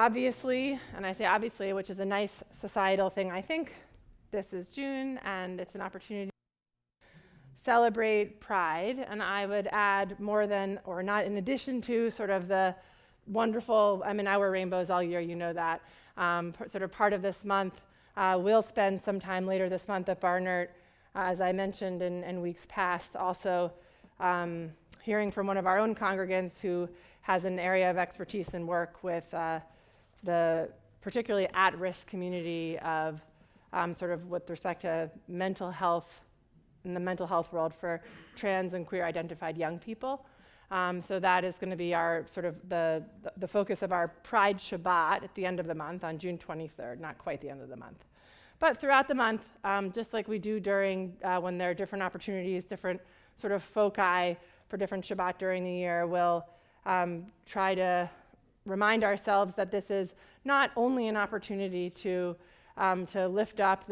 obviously, and I say obviously, which is a nice societal thing, I think this is June, and it's an opportunity to celebrate Pride, and I would add more than, or not in addition to, sort of the wonderful, I mean, I wear rainbows all year, you know that, sort of part of this month. We'll spend some time later this month at Barnard, as I mentioned in weeks past, also hearing from one of our own congregants who has an area of expertise and work with the particularly at-risk community of sort of with respect to mental health, in the mental health world for trans and queer identified young people. So that is going to be our sort of the focus of our Pride Shabbat at the end of the month on June 23rd, not quite the end of the month. But throughout the month, just like we do during when there are different opportunities, different sort of foci for different Shabbat during the year, we'll try to remind ourselves that this is not only an opportunity to lift up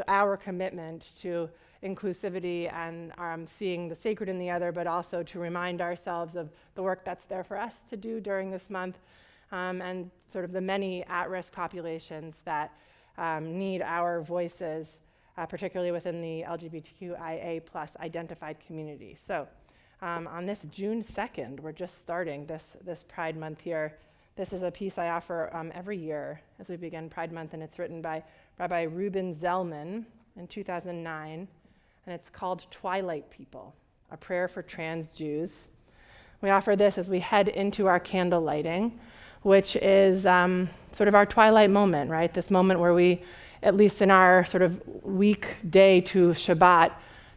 our commitment to inclusivity and seeing the sacred in the other, but also to remind ourselves of the work that's there for us to do during this month, and sort of the many at-risk populations that need our voices, particularly within the LGBTQIA+ identified community. So on this June 2nd, we're just starting this Pride Month here. This is a piece I offer every year as we begin Pride Month, and it's written by Rabbi Reuben Zellman in 2009. And it's called Twilight People, a prayer for trans Jews. We offer this as we head into our candle lighting, which is sort of our twilight moment, right? This moment where we, at least in our sort of weekday to Shabbat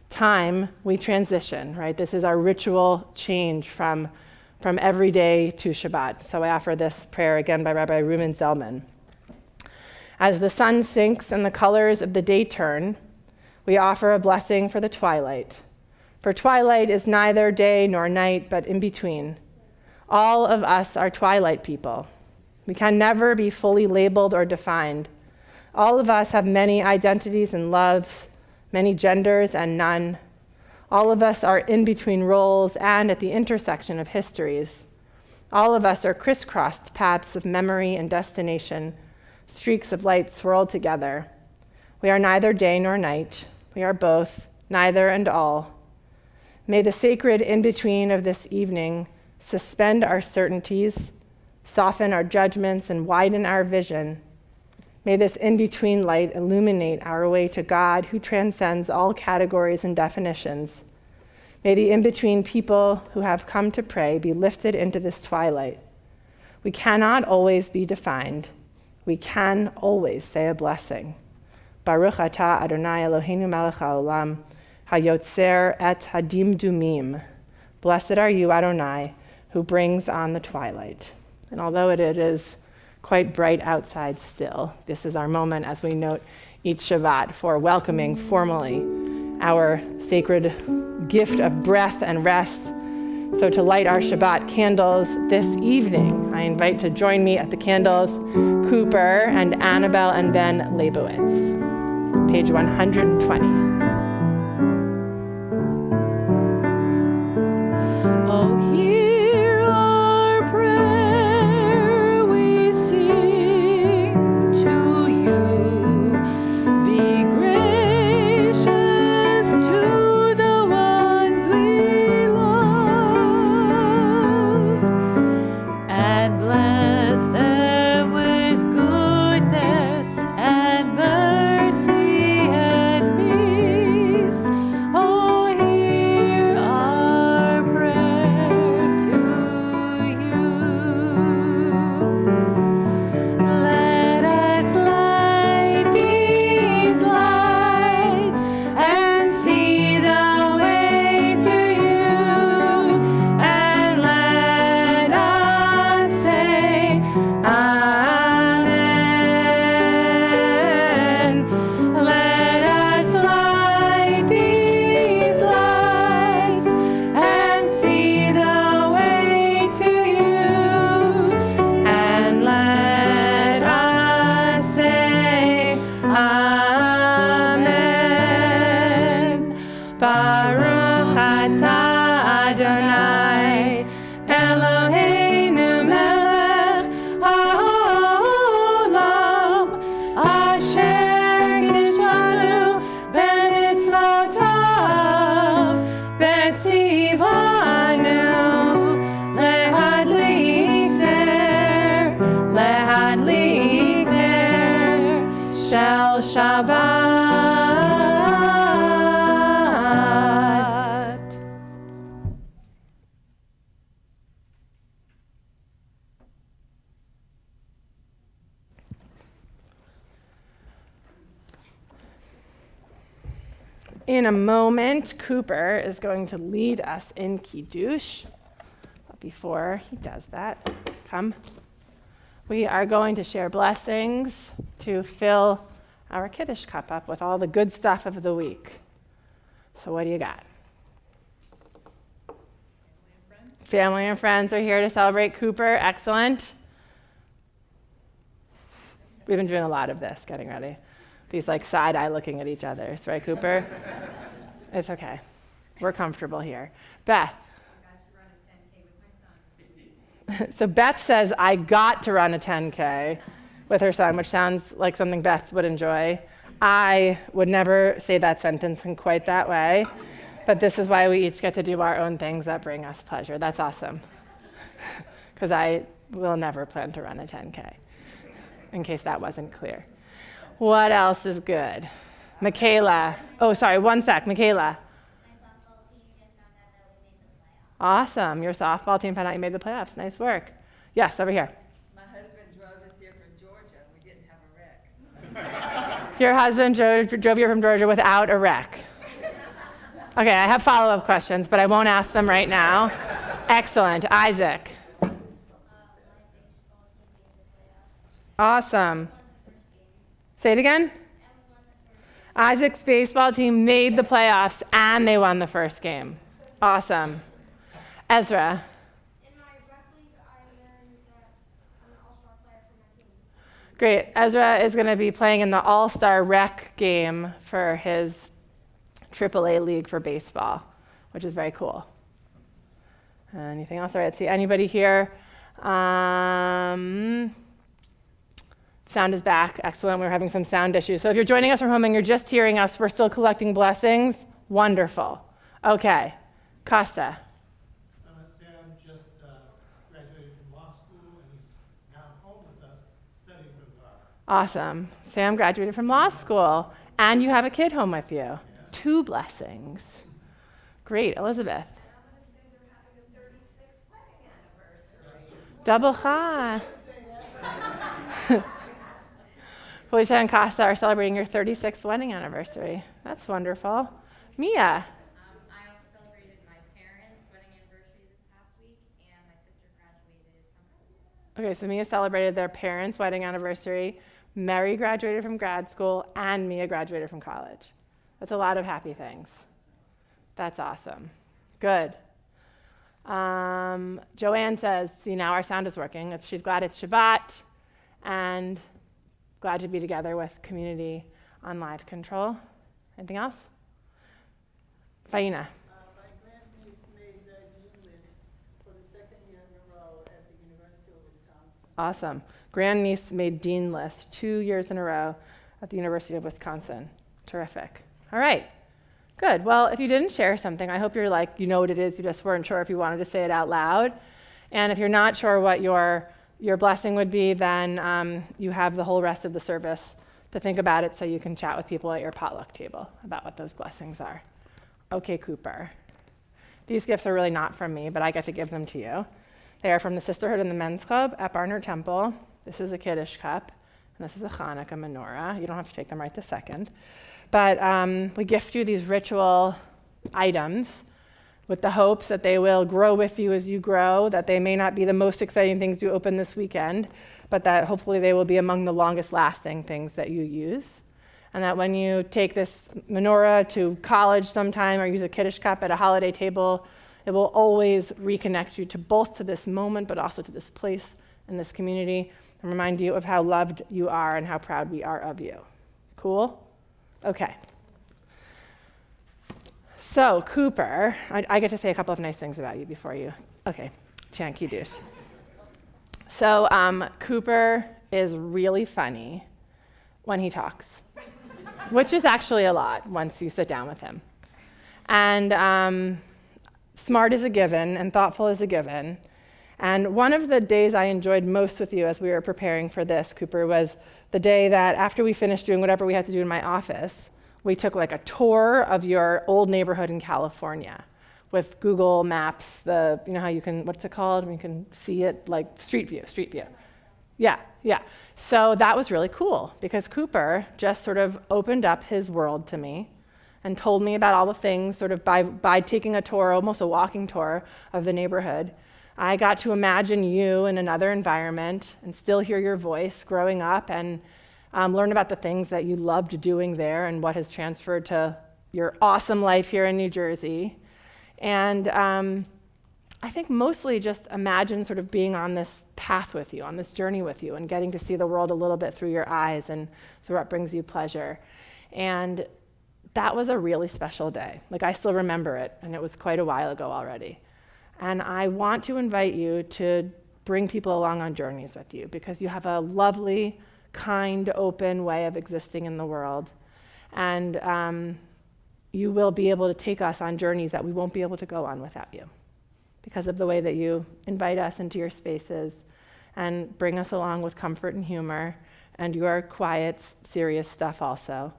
time, we transition, right? This is our ritual change from every day to Shabbat. So I offer this prayer again by Rabbi Reuben Zellman. As the sun sinks and the colors of the day turn, we offer a blessing for the twilight. For twilight is neither day nor night, but in between. All of us are twilight people. We can never be fully labeled or defined. All of us have many identities and loves, many genders and none. All of us are in between roles and at the intersection of histories. All of us are crisscrossed paths of memory and destination, streaks of light swirled together. We are neither day nor night. We are both, neither and all. May the sacred in-between of this evening suspend our certainties, soften our judgments, and widen our vision. May this in-between light illuminate our way to God, who transcends all categories and definitions. May the in-between people who have come to pray be lifted into this twilight. We cannot always be defined. We can always say a blessing. Baruch atah Adonai Eloheinu melech haolam, hayotzer et hadimdumim. Blessed are you, Adonai, who brings on the twilight. And although it is quite bright outside still, this is our moment as we note each Shabbat for welcoming formally our sacred gift of breath and rest. So to light our Shabbat candles this evening, I invite to join me at the candles Cooper and Annabelle and Ben Leibowitz. Page 120. Oh, hear our prayer we sing to you. Be gracious to the ones we love, and bless them with goodness and mercy. Baruch atah Adonai Eloheinu melech haolam. in a moment, Cooper is going to lead us in Kiddush. But before he does that, come. We are going to share blessings to fill our Kiddush cup up with all the good stuff of the week. So what do you got? Family and friends are here to celebrate Cooper. Excellent. We've been doing a lot of this, getting ready. These like side-eye looking at each other, right, Cooper? It's okay. We're comfortable here. Beth. So Beth says, I got to run a 10K with her son, which sounds like something Beth would enjoy. I would never say that sentence in quite that way, but this is why we each get to do our own things that bring us pleasure. That's awesome, because I will never plan to run a 10K, in case that wasn't clear. What else is good? Michaela. Oh, sorry, one sec. Michaela. Awesome. Your softball team found out you made the playoffs. Nice work. Yes, over here. My husband drove us here from Georgia. We didn't have a wreck. Your husband drove you from Georgia without a wreck. Okay, I have follow-up questions, but I won't ask them right now. Excellent. Isaac. Awesome. Say it again. Isaac's baseball team made the playoffs and they won the first game. Awesome. Ezra. In my rec league, I learned that I'm an all-star player for my team. Great. Ezra is going to be playing in the All-Star Rec game for his AAA league for baseball, which is very cool. Anything else? All right, let's see. Anybody here? Sound is back. Excellent. We're having some sound issues. So if you're joining us from home and you're just hearing us, we're still collecting blessings. Wonderful. Okay. Costa. Sam just graduated from law school and he's now home with us studying for the bar. Awesome. Sam graduated from law school and you have a kid home with you. Yeah. 2 blessings. Great. Elizabeth. Double cha. Felicia and Costa are celebrating your 36th wedding anniversary. That's wonderful. Mia. I also celebrated my parents' wedding anniversary this past week, and my sister graduated from grad school. Okay, so Mia celebrated their parents' wedding anniversary. Mary graduated from grad school, and Mia graduated from college. That's a lot of happy things. That's awesome. Good. Joanne says, see, now our sound is working. She's glad it's Shabbat, and glad to be together with community on live control. Anything else? Faina. My grandniece made the dean list for the second year in a row at the University of Wisconsin. Awesome. Grandniece made dean list 2 years in a row at the University of Wisconsin. Terrific. All right. Good. Well, if you didn't share something, I hope you're like, you know what it is, you just weren't sure if you wanted to say it out loud. And if you're not sure what your blessing would be, then you have the whole rest of the service to think about it so you can chat with people at your potluck table about what those blessings are. Okay, Cooper. These gifts are really not from me, but I get to give them to you. They are from the Sisterhood and the Men's Club at Barnard Temple. This is a Kiddush cup, and this is a Hanukkah menorah. You don't have to take them right this second. But we gift you these ritual items with the hopes that they will grow with you as you grow, that they may not be the most exciting things you open this weekend, but that hopefully they will be among the longest lasting things that you use. And that when you take this menorah to college sometime or use a Kiddush cup at a holiday table, it will always reconnect you to both to this moment, but also to this place and this community, and remind you of how loved you are and how proud we are of you. Cool? Okay. So, Cooper, I get to say a couple of nice things about you before you. Okay, Chan Kiddush. So, Cooper is really funny when he talks, which is actually a lot once you sit down with him. And smart is a given, and thoughtful is a given. And one of the days I enjoyed most with you as we were preparing for this, Cooper, was the day that after we finished doing whatever we had to do in my office, we took like a tour of your old neighborhood in California with Google Maps, you know how you can, what's it called? You can see it, like Street View. Yeah. So that was really cool because Cooper just sort of opened up his world to me and told me about all the things sort of by taking a tour, almost a walking tour of the neighborhood. I got to imagine you in another environment and still hear your voice growing up and learn about the things that you loved doing there and what has transferred to your awesome life here in New Jersey. And I think mostly just imagine sort of being on this path with you, on this journey with you, and getting to see the world a little bit through your eyes and through what brings you pleasure. And that was a really special day. Like, I still remember it, and it was quite a while ago already. And I want to invite you to bring people along on journeys with you, because you have a lovely, kind, open way of existing in the world. And you will be able to take us on journeys that we won't be able to go on without you, because of the way that you invite us into your spaces and bring us along with comfort and humor and your quiet, serious stuff also.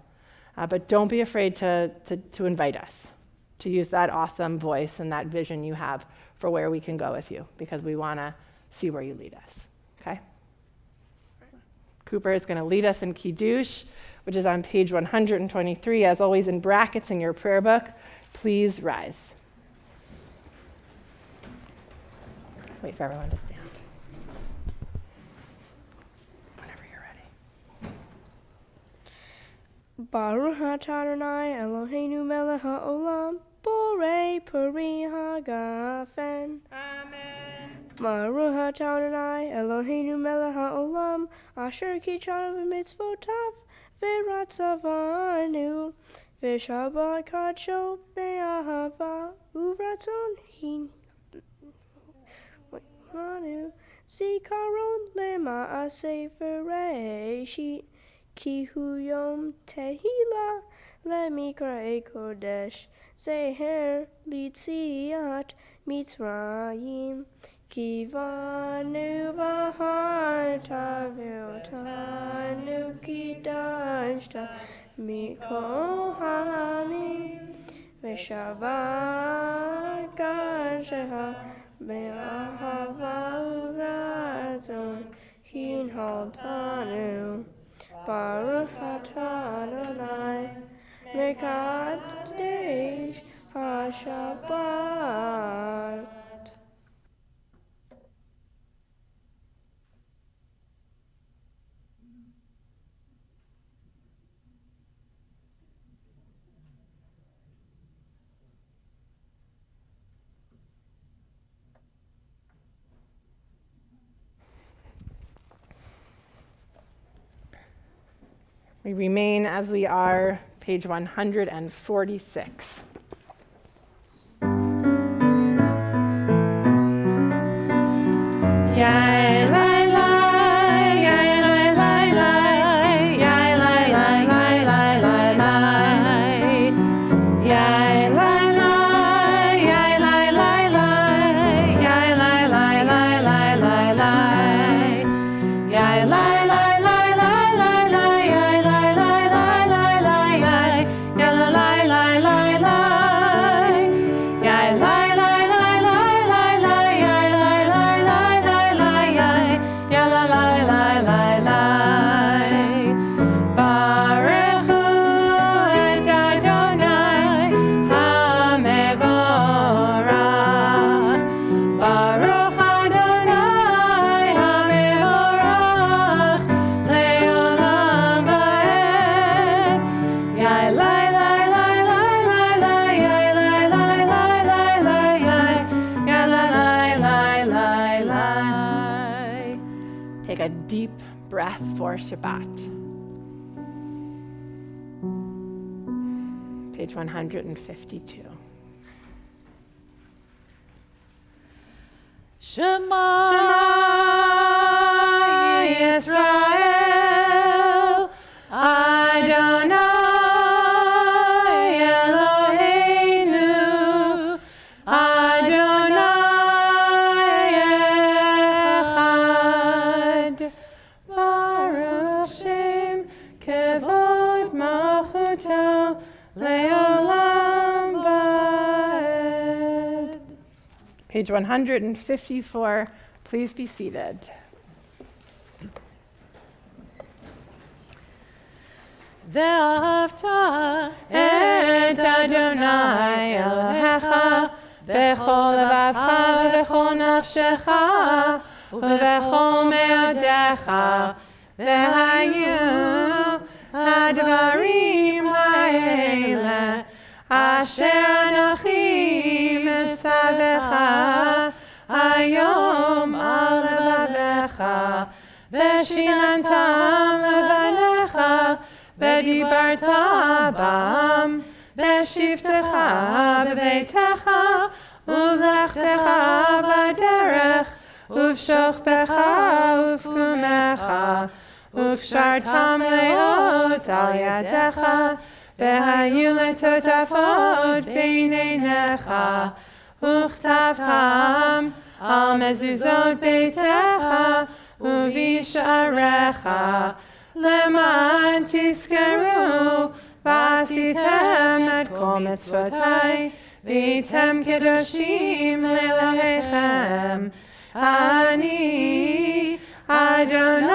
But don't be afraid to invite us, to use that awesome voice and that vision you have for where we can go with you, because we want to see where you lead us, okay? Cooper is going to lead us in Kiddush, which is on page 123, as always in brackets in your prayer book. Please rise. Wait for everyone to stand. Whenever you're ready. Baruch atah Adonai Eloheinu melech haolam, borei peri hagafen. Amen. Baruch atah Adonai Eloheinu melech haolam, asher kichanu b'mitzvotav v'ratzavanu, v'shabbat kadsho be'ahava uvratzon hin. Manu zikaron lema'aseh v'reishit, ki hu yom tehila lemikra'e kodesh, zeher litziat mitzrayim, ki vanu v'harta v'otanu kidashta mikol ha'amim, v'shabbat kadsheha be'ahava uvratzon hin haltanu. Baruch atah Adonai mekadesh haShabbat. We remain as we are, page 146. Yai lai lai, yai lai lai lai, yai lai lai lai lai lai lai, yai lai lai, yai lai lai lai, yai lai lai lai lai lai lai, yai lai lai lai lai lai lai, yai lai lai lai lai lai lai, yai lai lai lai lai, yai lai lai lai lai lai lai, yai lai lai lai lai lai, yai lai lai lai lai. Baruch hu et Adonai hamevorach. Baruch Adonai hamevorach leolam va'ed. Yai lai lai lai lai lai lai, yai lai lai lai lai lai lai, yai lai lai lai lai lai. Take a deep breath for Shabbat. Page 152. Shema Yisrael, Adonai Eloheinu, Adonai Echad. Baruch Shem Kevod Malchuto Leolam Va'ed. Page 154, please be seated. ואהבת את אדוני אלוהיך בכל לבבך ובכל נפשך ובכל מאודיך, והיו הדברים האלה אשר אנוכי מצווך היום על לבביך, ושיננתם לבניך, ודיברת בם בשבתך בביתך ובלכתך בדרך ובשוכבך ובקומך, וקשרתם לאות על ידיך, והיו לטוטפות בין עיניך, וכתבתם על מזוזות ביתך ובשעריך, למען תזכרו ועשיתם את כל מצוותי, והייתם קדושים לאלוהיכם. אני אדוני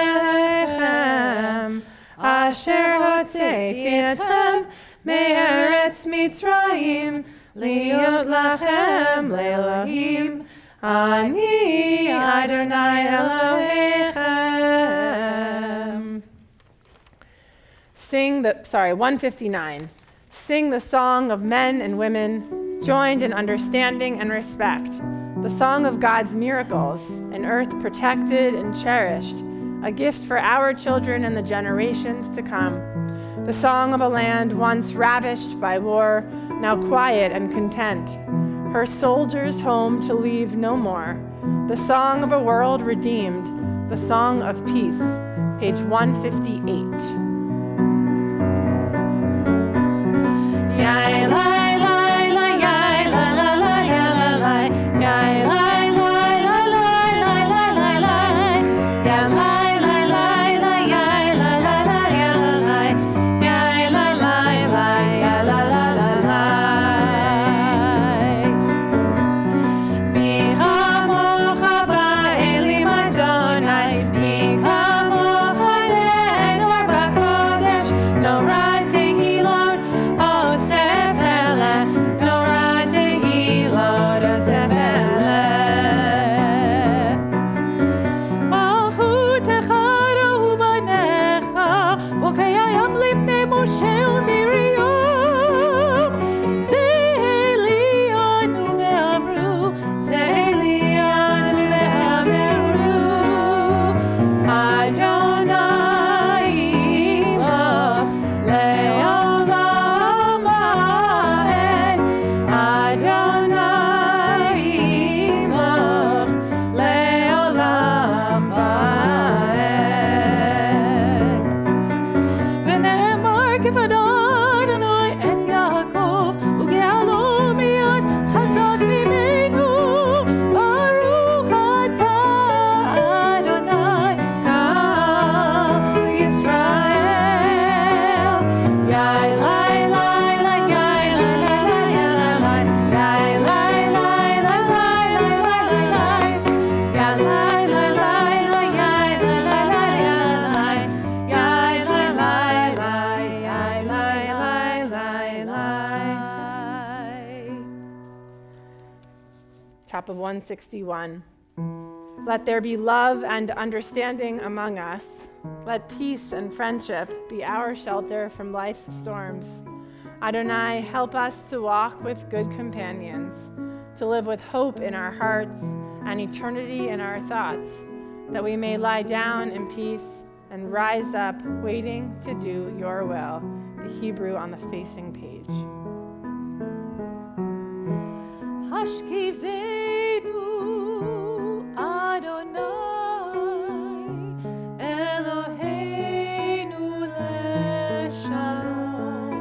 אלוהיכם, אשר הוצאתי אתכם מארץ מצרים, להיות לכם לאלוהים. אני אדוני אלוהיכם. 159. Sing the song of men and women, joined in understanding and respect, the song of God's miracles, an earth protected and cherished, a gift for our children and the generations to come, the song of a land once ravished by war, now quiet and content, her soldiers home to leave no more, the song of a world redeemed, the song of peace, page 158. Yai lai lai lai yai la la la ya la lai yai lai lai lai lai lai lai lai lai ya lai lai lai lai yai la la la ya la lai yai la lai lai ya la la la lai. Mi chamocha ba'elim Adonai, mi chamocha le'enor b'kodesh, norah tehilot osef eleh, norah tehilot osef eleh. Malchutecha uvanecha, v'kayayam lifnei Moshe uMiriam, ze elianu ve'amru, ze elianu ve'amru, Adonai imach le'olam ha'ed, Adonai imach le'olam ha'ed. ונאמר כפדה אדוני את יעקב, וגאלו מיד חזק ממנו, ברוך אתה אדוני ישראל. יאי לי לי לי יאי לי לי לי יאי לי לי לי יאי לי לי לי יאי לי לי Top of 161. Let there be love and understanding among us. Let peace and friendship be our shelter from life's storms. Adonai, help us to walk with good companions, to live with hope in our hearts and eternity in our thoughts, that we may lie down in peace and rise up waiting to do your will. The Hebrew on the facing page. Hashkivenu Adonai Eloheinu leshalom,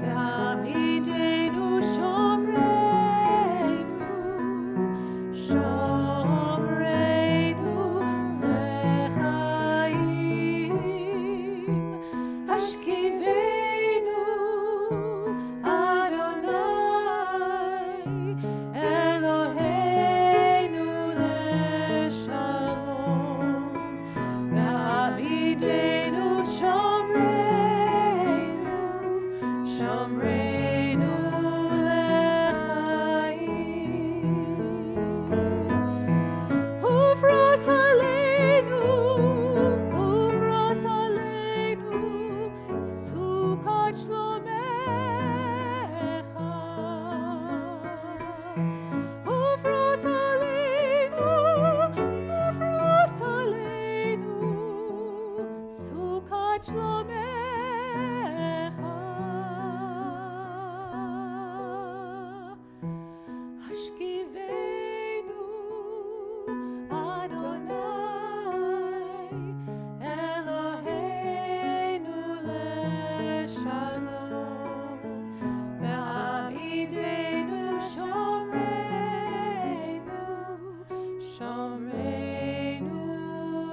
ve'amidenu shomreinu lechaim. Hashkivenu Adonai Eloheinu ישכיבנו אדוני אלוהינו לשלום בעמידנו שומרנו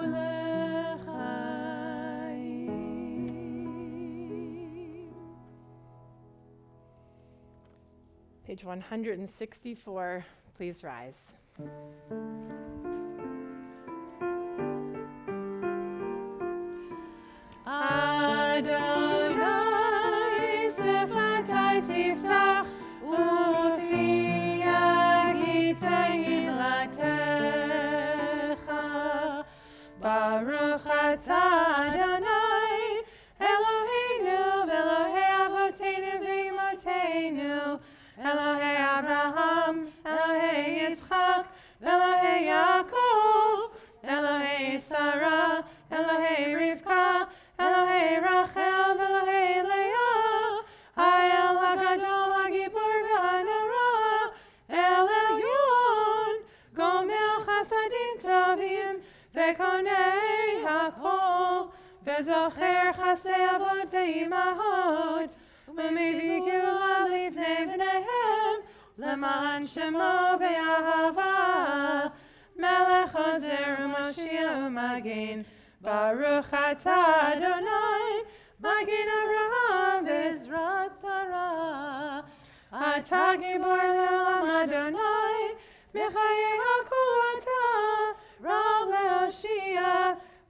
לחיים. Page 164, please rise. Adonai sefatai tiftach ufi agitahilatecha Baruch atah Adonai Eloheinu v'Elohei avoteinu v'imotenu Elohei Abraham, Elohei Yitzchak, Elohei Yaakov, Elohei Sarah, Elohei Rivka, Elohei Rachel, Elohei Leah, Ha'el HaGadol HaGibor v'Hanora, El Elyon, Gomel Chasadim Tovim, V'Konei HaKol, V'Zocher Chasdei Avot V'Imahot, ומביא גאולה לבני בניהם, למען שמו באהבה. מלך עוזר ומושיע ומגן, ברוך אתה אדוני, מגן אברהם בעזרת שרה. אתה גיבור לעולם אדוני, בחיי הכל אתה, רב להושיע,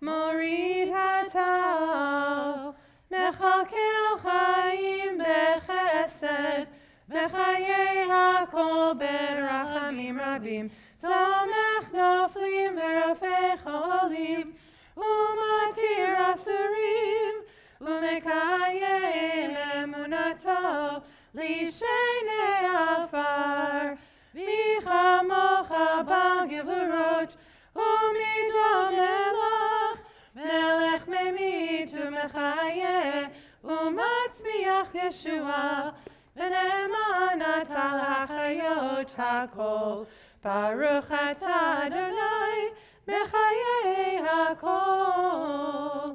מוריד הטל. מכלכל חיים בחסד, בחיי הכל ברחמים רבים, סומך נופלים ורופא חולים, ומתיר אסורים, ומקיים אמונתו לשני עפר. מי כמוך בעל גבורות, ומידו מלך, מלך ממית ומחיה, ומצמיח ישועה, ונאמן אתה לחיות הכל. ברוך אתה אדוני בחיי הכל.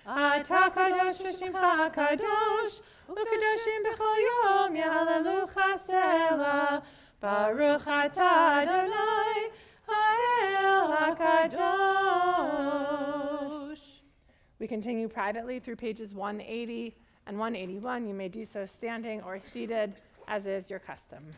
אתה קדוש ושמך קדוש, וקדושים בכל יום יהללוך סלע. ברוך אתה אדוני האל הקדוש. We continue privately through pages 180 and 181. You may do so standing or seated, as is your custom.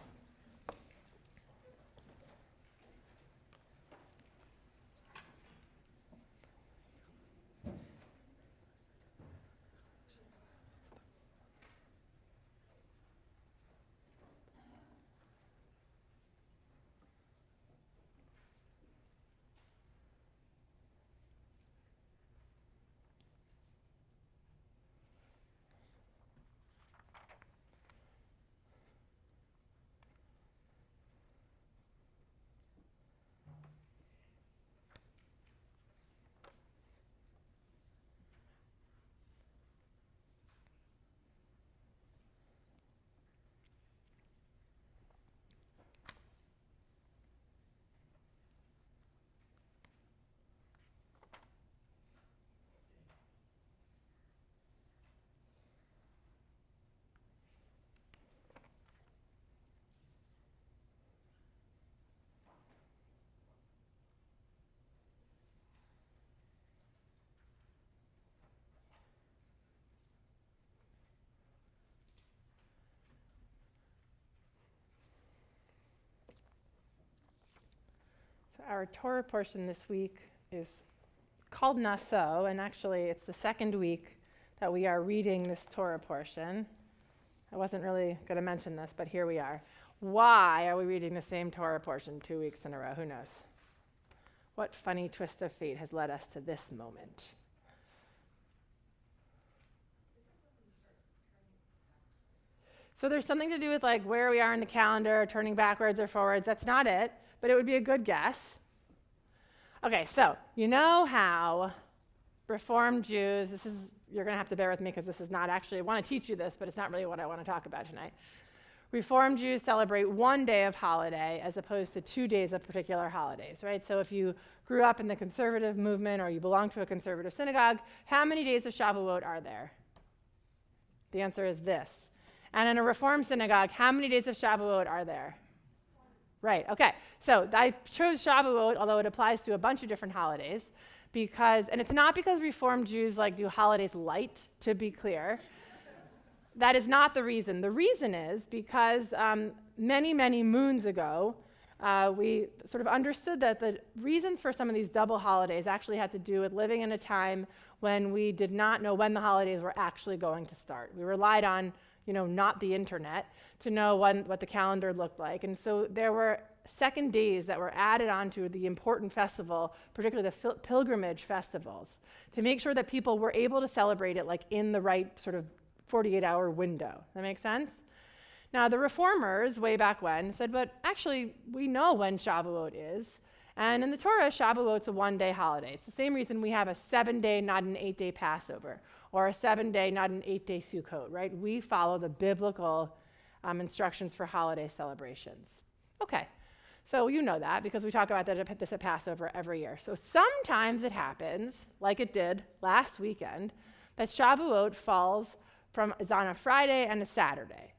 Our Torah portion this week is called Naso, and actually it's the second week that we are reading this Torah portion. I wasn't really going to mention this, but here we are. Why are we reading the same Torah portion 2 weeks in a row? Who knows? What funny twist of fate has led us to this moment? So there's something to do with like where we are in the calendar, turning backwards or forwards. That's not it, but it would be a good guess. Okay, so you know how Reformed Jews, you're going to have to bear with me because this is not actually, I want to teach you this, but it's not really what I want to talk about tonight. Reform Jews celebrate one day of holiday as opposed to 2 days of particular holidays, right? So if you grew up in the conservative movement or you belong to a conservative synagogue, how many days of Shavuot are there? The answer is this. And in a Reform synagogue, how many days of Shavuot are there? Right, okay. So I chose Shavuot, although it applies to a bunch of different holidays, and it's not because Reform Jews do holidays light, to be clear. That is not the reason. The reason is because many, many moons ago, we sort of understood that the reasons for some of these double holidays actually had to do with living in a time when we did not know when the holidays were actually going to start. We relied on, not the internet to know what the calendar looked like. And so there were second days that were added onto the important festival, particularly the pilgrimage festivals, to make sure that people were able to celebrate it in the right sort of 48-hour window. That make sense? Now, the reformers way back when said, but actually, we know when Shavuot is. And in the Torah, Shavuot's a one-day holiday. It's the same reason we have a 7-day, not an 8-day Passover, or a 7-day, not an 8-day Sukkot, right? We follow the biblical instructions for holiday celebrations. Okay, so you know that because we talk about this at Passover every year. So sometimes it happens, like it did last weekend, that Shavuot is on a Friday and a Saturday.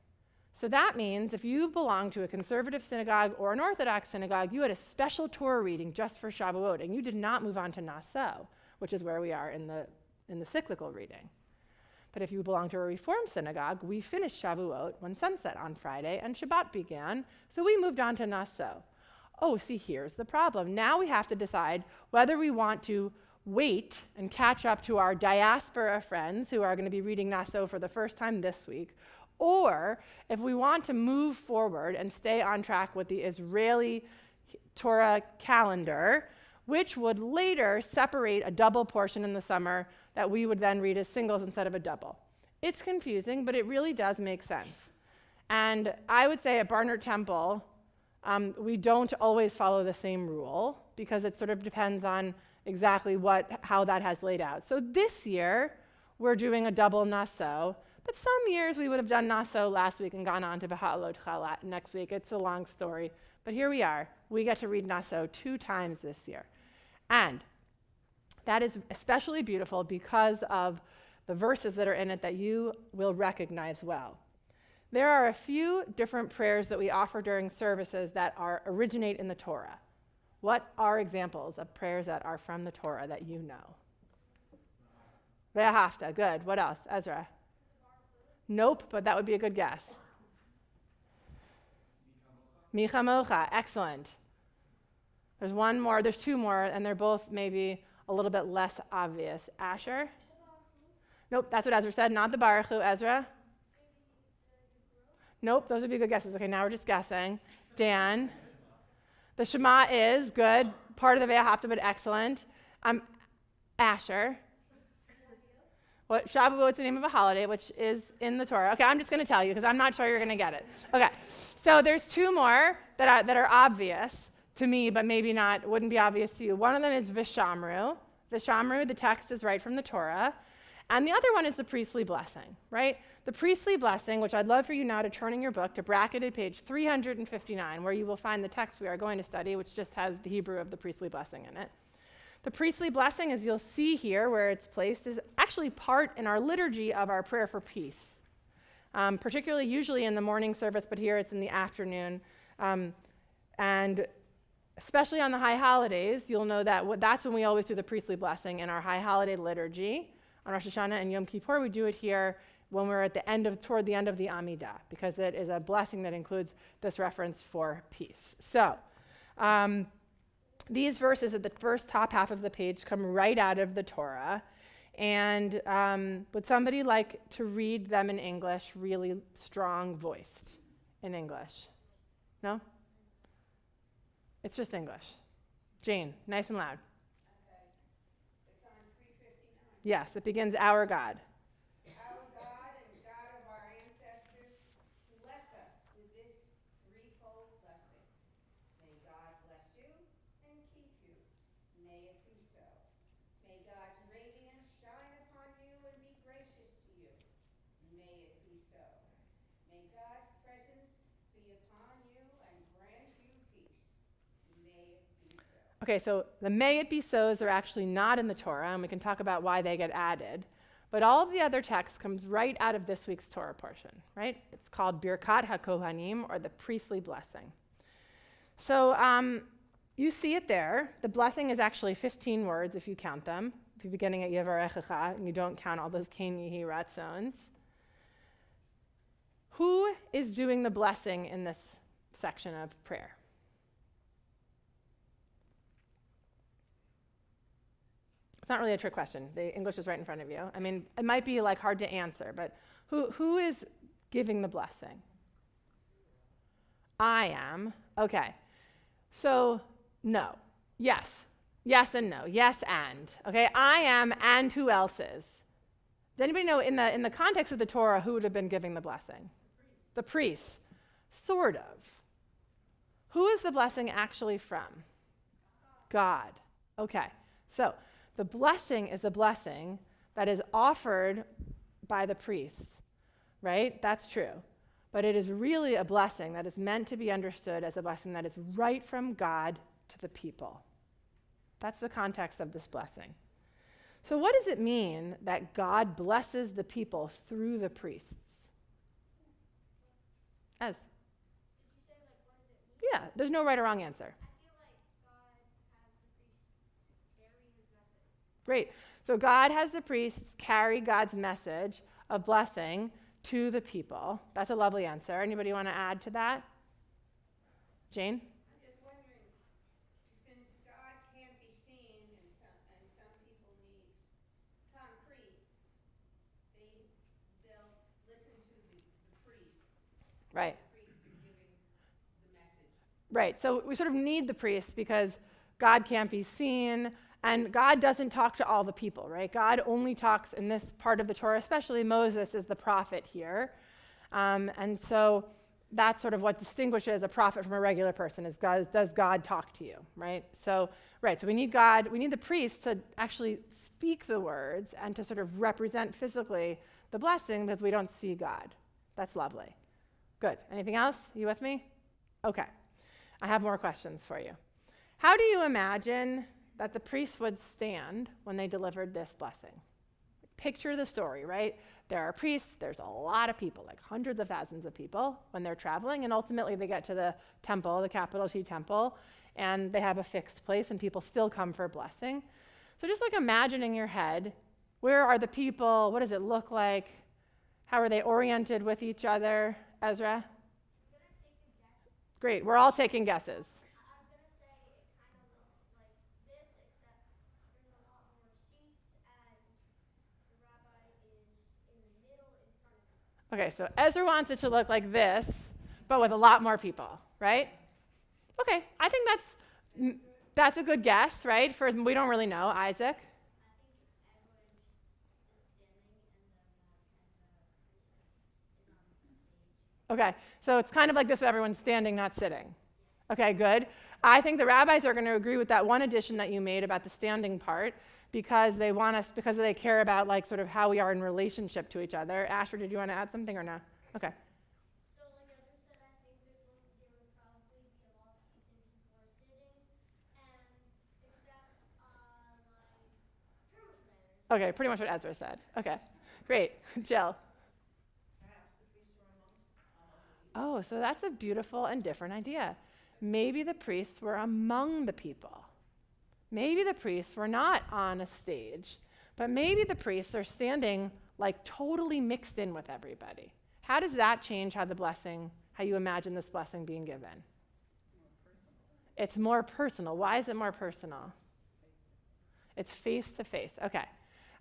So that means if you belong to a conservative synagogue or an Orthodox synagogue, you had a special Torah reading just for Shavuot, and you did not move on to Naso, which is where we are in the cyclical reading. But if you belong to a Reform synagogue, we finished Shavuot when sunset on Friday and Shabbat began, so we moved on to Naso. Oh, see, here's the problem. Now we have to decide whether we want to wait and catch up to our diaspora friends who are going to be reading Naso for the first time this week, or if we want to move forward and stay on track with the Israeli Torah calendar, which would later separate a double portion in the summer that we would then read as singles instead of a double. It's confusing, but it really does make sense. And I would say at Barnard Temple, we don't always follow the same rule because it sort of depends on exactly how that has laid out. So this year, we're doing a double Naso, but some years we would have done Naso last week and gone on to B'Ha'alot Chalat next week. It's a long story, but here we are. We get to read Naso 2 times this year. And that is especially beautiful because of the verses that are in it that you will recognize well. There are a few different prayers that we offer during services that originate in the Torah. What are examples of prayers that are from the Torah that you know? Ve'ahavta, good. What else? Ezra? Nope, but that would be a good guess. Michamocha, excellent. There's one more, there's 2 more, and they're both maybe a little bit less obvious. Asher? Nope, that's what Ezra said, not the Baruch Hu. Ezra? Nope, those would be good guesses. Okay, now we're just guessing. Dan? The Shema is good, part of the Ve'ahavta, but excellent. Asher? What Shavuot's the name of a holiday, which is in the Torah. Okay, I'm just going to tell you because I'm not sure you're going to get it. Okay, so there's 2 more that are obvious to me, but maybe wouldn't be obvious to you. One of them is Vishamru. Vishamru, the text is right from the Torah. And the other one is the priestly blessing, right? The priestly blessing, which I'd love for you now to turn in your book to bracketed page 359, where you will find the text we are going to study, which just has the Hebrew of the priestly blessing in it. The priestly blessing, as you'll see here where it's placed, is actually part in our liturgy of our prayer for peace, particularly usually in the morning service, but here it's in the afternoon. And especially on the high holidays, you'll know that that's when we always do the priestly blessing in our high holiday liturgy. On Rosh Hashanah and Yom Kippur, we do it here when we're toward the end of the Amidah, because it is a blessing that includes this reference for peace. So, these verses at the first top half of the page come right out of the Torah. And would somebody like to read them in English, really strong voiced in English? No? It's just English. Jane, nice and loud. Okay. It's on 359. Yes, it begins, our God. Our God and God of our ancestors, bless us with this threefold blessing. May God bless you and keep you. May it be so. May God's radiance shine upon you and be gracious to you. May it be so. May God's presence Okay, so the may it be so's are actually not in the Torah, and we can talk about why they get added. But all of the other text comes right out of this week's Torah portion, right? It's called Birkat HaKohanim, or the priestly blessing. So you see it there. The blessing is actually 15 words if you count them. If you're beginning at Yevarechecha and you don't count all those Ken Yehi Ratzons. Who is doing the blessing in this section of prayer? It's not really a trick question. The English is right in front of you. I mean, it might be like hard to answer, but who is giving the blessing? I am. Okay. So, no. Yes. Yes and no. Yes and. Okay, I am, and who else is? Does anybody know in the context of the Torah who would have been giving the blessing? The priests. Sort of. Who is the blessing actually from? God. Okay. So, the blessing is a blessing that is offered by the priests, right? That's true. But it is really a blessing that is meant to be understood as a blessing that is right from God to the people. That's the context of this blessing. So what does it mean that God blesses the people through the priests? As? Yeah, there's no right or wrong answer. Great. So God has the priests carry God's message of blessing to the people. That's a lovely answer. Anybody want to add to that? Jane? I'm just wondering, since God can't be seen and some people need concrete, they'll listen to the priests. Right. The priests are giving the message. Right. So we sort of need the priests because God can't be seen. And God doesn't talk to all the people, right? God only talks in this part of the Torah, especially Moses is the prophet here. And so that's sort of what distinguishes a prophet from a regular person is does God talk to you, right? So we need God, we need the priests to actually speak the words and to sort of represent physically the blessing because we don't see God. That's lovely. Good. Anything else? You with me? Okay. I have more questions for you. How do you imagine that the priests would stand when they delivered this blessing? Picture the story, right? There are priests, there's a lot of people, like hundreds of thousands of people when they're traveling, and ultimately they get to the temple, the capital T temple, and they have a fixed place, and people still come for blessing. So just like imagine in your head, where are the people? What does it look like? How are they oriented with each other? Ezra? Great, we're all taking guesses. Okay, so Ezra wants it to look like this, but with a lot more people, right? Okay, I think that's a good guess, right? We don't really know. Isaac? Okay, so it's kind of like this, but everyone's standing, not sitting. Okay, good. I think the rabbis are going to agree with that one addition that you made about the standing part because because they care about like sort of how we are in relationship to each other. Asher, did you want to add something or no? Okay. So like I just said, I think there would probably be a lot of people who are sitting, and except pretty much better. Okay, pretty much what Ezra said. Okay, great. Jill. Oh, so that's a beautiful and different idea. Maybe the priests were among the people. Maybe the priests were not on a stage, but maybe the priests are standing like totally mixed in with everybody. How does that change how you imagine this blessing being given? It's more personal. Why is it more personal? It's face to face. Okay.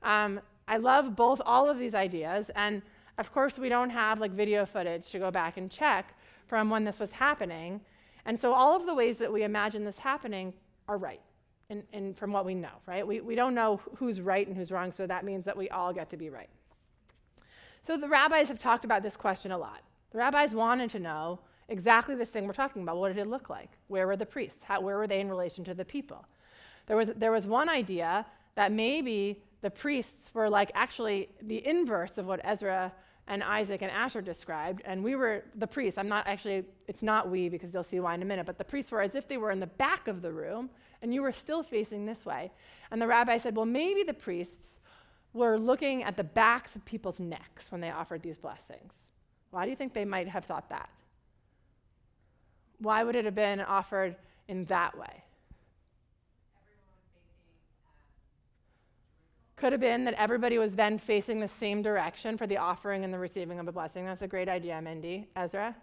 I love all of these ideas, and of course we don't have like video footage to go back and check from when this was happening. And so all of the ways that we imagine this happening are right, and from what we know, right? We don't know who's right and who's wrong, so that means that we all get to be right. So the rabbis have talked about this question a lot. The rabbis wanted to know exactly this thing we're talking about. What did it look like? Where were the priests? Where were they in relation to the people? There was one idea that maybe the priests were like actually the inverse of what Ezra and Isaac and Asher described, and we were the priests. It's not we, because you'll see why in a minute, but the priests were as if they were in the back of the room, and you were still facing this way. And the rabbi said, well, maybe the priests were looking at the backs of people's necks when they offered these blessings. Why do you think they might have thought that? Why would it have been offered in that way? Could have been that everybody was then facing the same direction for the offering and the receiving of a blessing. That's a great idea, Mindy. Ezra?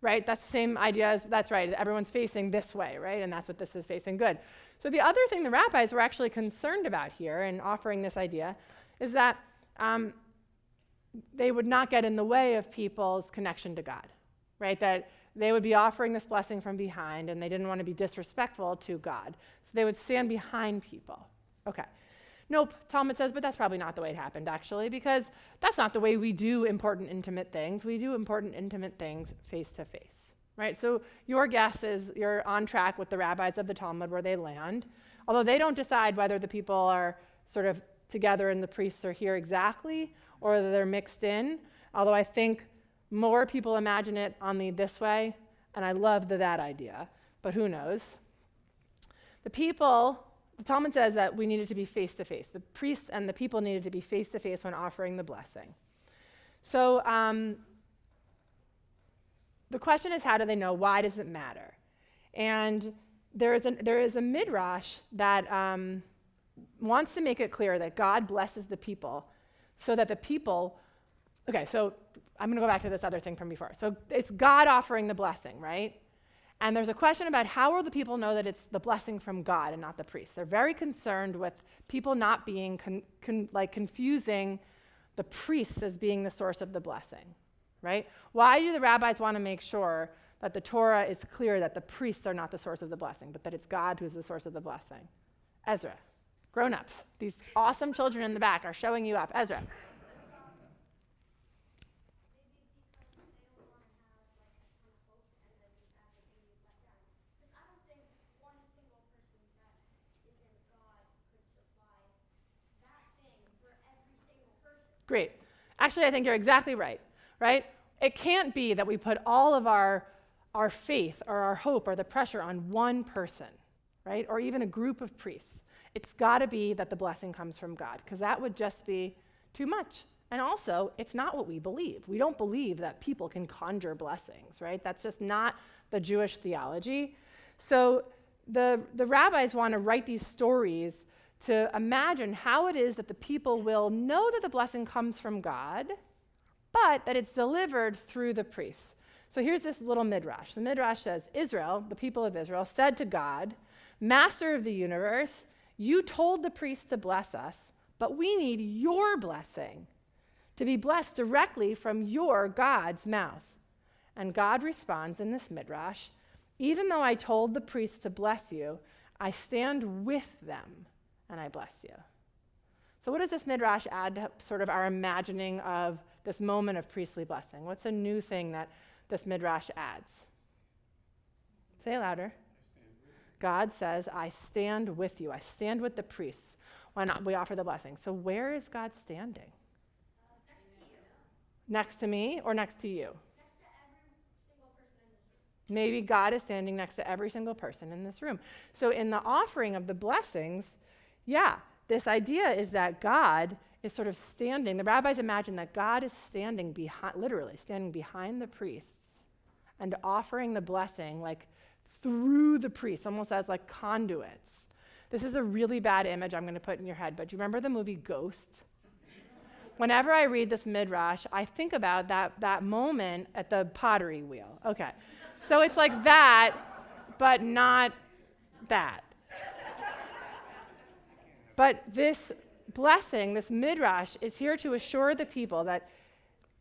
Right, that's the same idea that's right. Everyone's facing this way, right? And that's what this is facing. Good. So the other thing the rabbis were actually concerned about here in offering this idea is that they would not get in the way of people's connection to God, right? That they would be offering this blessing from behind, and they didn't want to be disrespectful to God. So they would stand behind people. Okay. Nope, Talmud says, but that's probably not the way it happened, actually, because that's not the way we do important, intimate things. We do important, intimate things face to face, right? So your guess is you're on track with the rabbis of the Talmud where they land, although they don't decide whether the people are sort of together and the priests are here exactly, or whether they're mixed in, although I think more people imagine it on the this way, and I love that idea, but who knows? The Talmud says that we needed to be face-to-face. The priests and the people needed to be face-to-face when offering the blessing. So the question is, how do they know? Why does it matter? And there is a midrash that wants to make it clear that God blesses the people so that the people, okay, so I'm going to go back to this other thing from before. So it's God offering the blessing, right? And there's a question about how will the people know that it's the blessing from God and not the priest. They're very concerned with people not being confusing the priests as being the source of the blessing, right? Why do the rabbis want to make sure that the Torah is clear that the priests are not the source of the blessing, but that it's God who's the source of the blessing? Ezra, grown-ups, these awesome children in the back are showing you up. Ezra. Great. Actually, I think you're exactly right? It can't be that we put all of our faith or our hope or the pressure on one person, right? Or even a group of priests. It's got to be that the blessing comes from God, because that would just be too much. And also, it's not what we believe. We don't believe that people can conjure blessings, right? That's just not the Jewish theology. So the rabbis want to write these stories to imagine how it is that the people will know that the blessing comes from God, but that it's delivered through the priests. So here's this little midrash. The midrash says, Israel, the people of Israel, said to God, Master of the universe, you told the priests to bless us, but we need your blessing to be blessed directly from your God's mouth. And God responds in this midrash, even though I told the priests to bless you, I stand with them and I bless you. So what does this midrash add to sort of our imagining of this moment of priestly blessing? What's a new thing that this midrash adds? Say it louder. God says, I stand with you. I stand with the priests when we offer the blessing. So where is God standing? Next to me or next to you? Next to every single person in this room. Maybe God is standing next to every single person in this room. So in the offering of the blessings, this idea is that God is sort of standing. The rabbis imagine that God is standing behind, literally standing behind the priests and offering the blessing like through the priests, almost as like conduits. This is a really bad image I'm going to put in your head, but do you remember the movie Ghost? Whenever I read this midrash, I think about that moment at the pottery wheel. Okay, so it's like that, but not that. But this blessing, this midrash, is here to assure the people that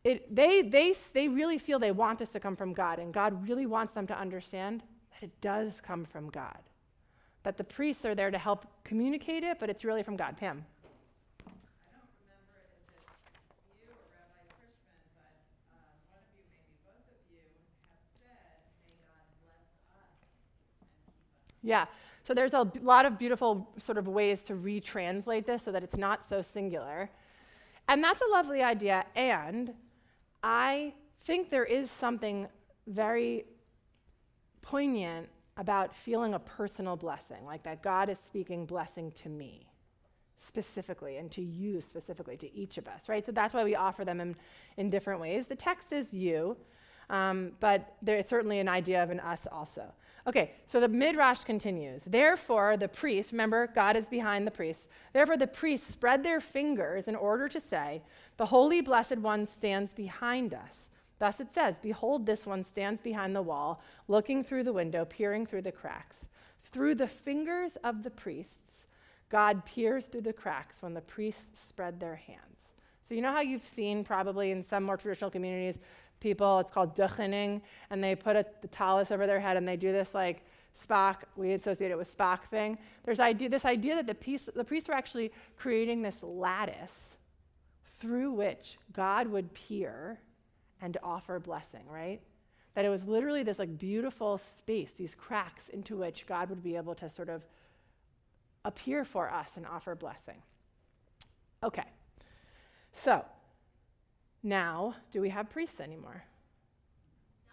they really feel they want this to come from God, and God really wants them to understand that it does come from God. That the priests are there to help communicate it, but it's really from God. Pam? I don't remember it if it's you or Rabbi Chrisman, but one of you, maybe both of you, have said, may God bless us and keep us. Yeah. So there's a lot of beautiful sort of ways to retranslate this so that it's not so singular. And that's a lovely idea, and I think there is something very poignant about feeling a personal blessing, like that God is speaking blessing to me specifically and to you specifically, to each of us, right? So that's why we offer them in different ways. The text is you, but it's certainly an idea of an us also. Okay, so the Midrash continues. Therefore, the priests, remember, God is behind the priests. Therefore, the priests spread their fingers in order to say, the Holy Blessed One stands behind us. Thus it says, behold, this one stands behind the wall, looking through the window, peering through the cracks. Through the fingers of the priests, God peers through the cracks when the priests spread their hands. So you know how you've seen probably in some more traditional communities, people, it's called duchening, and they put the tallis over their head and they do this like Spock, we associate it with Spock thing. There's this idea that the priests were actually creating this lattice through which God would peer and offer blessing, right? That it was literally this like beautiful space, these cracks into which God would be able to sort of appear for us and offer blessing. Okay, so now, do we have priests anymore?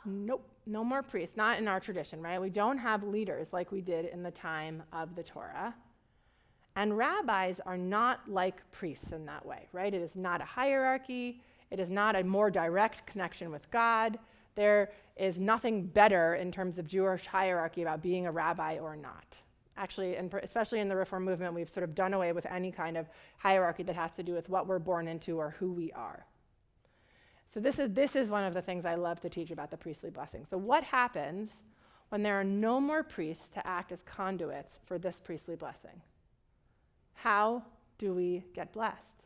Nope, no more priests, not in our tradition, right? We don't have leaders like we did in the time of the Torah. And rabbis are not like priests in that way, right? It is not a hierarchy. It is not a more direct connection with God. There is nothing better in terms of Jewish hierarchy about being a rabbi or not. Actually, and especially in the Reform movement, we've sort of done away with any kind of hierarchy that has to do with what we're born into or who we are. So this is one of the things I love to teach about the priestly blessing. So what happens when there are no more priests to act as conduits for this priestly blessing? How do we get blessed?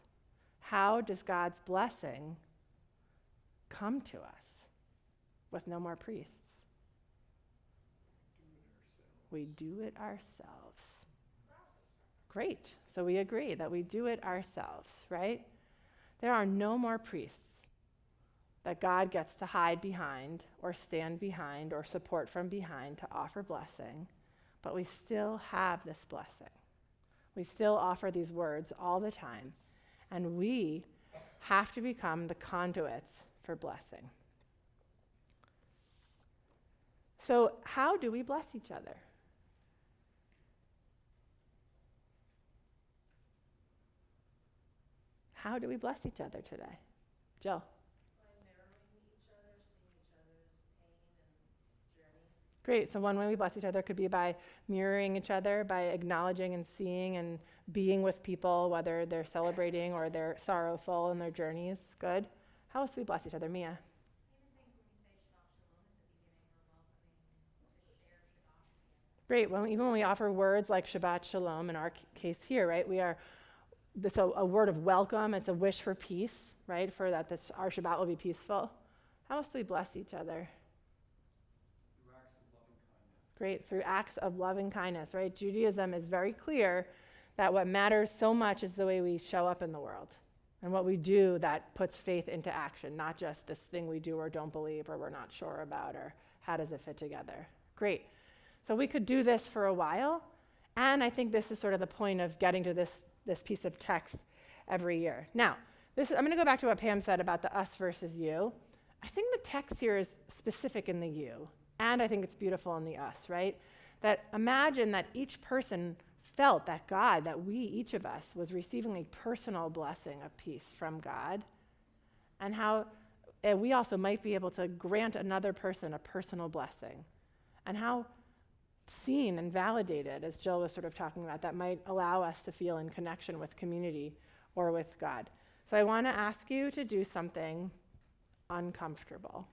How does God's blessing come to us with no more priests? We do it ourselves. Great. So we agree that we do it ourselves, right? There are no more priests that God gets to hide behind or stand behind or support from behind to offer blessing, but we still have this blessing. We still offer these words all the time, and we have to become the conduits for blessing. So how do we bless each other? How do we bless each other today? Jill? Great. So one way we bless each other could be by mirroring each other, by acknowledging and seeing and being with people, whether they're celebrating or they're sorrowful in their journeys. Good. How else do we bless each other, Mia? Great. Well, even when we offer words like Shabbat Shalom, in our case here, right, this a word of welcome. It's a wish for peace, right, for that our Shabbat will be peaceful. How else do we bless each other? Great, through acts of loving kindness, right? Judaism is very clear that what matters so much is the way we show up in the world and what we do that puts faith into action, not just this thing we do or don't believe or we're not sure about or how does it fit together. Great. So we could do this for a while, and I think this is sort of the point of getting to this piece of text every year. Now, I'm going to go back to what Pam said about the us versus you. I think the text here is specific in the you. And I think it's beautiful in the us, right? That imagine that each person felt that God, that we, each of us, was receiving a personal blessing of peace from God, and how we also might be able to grant another person a personal blessing, and how seen and validated, as Jill was sort of talking about, that might allow us to feel in connection with community or with God. So I want to ask you to do something uncomfortable.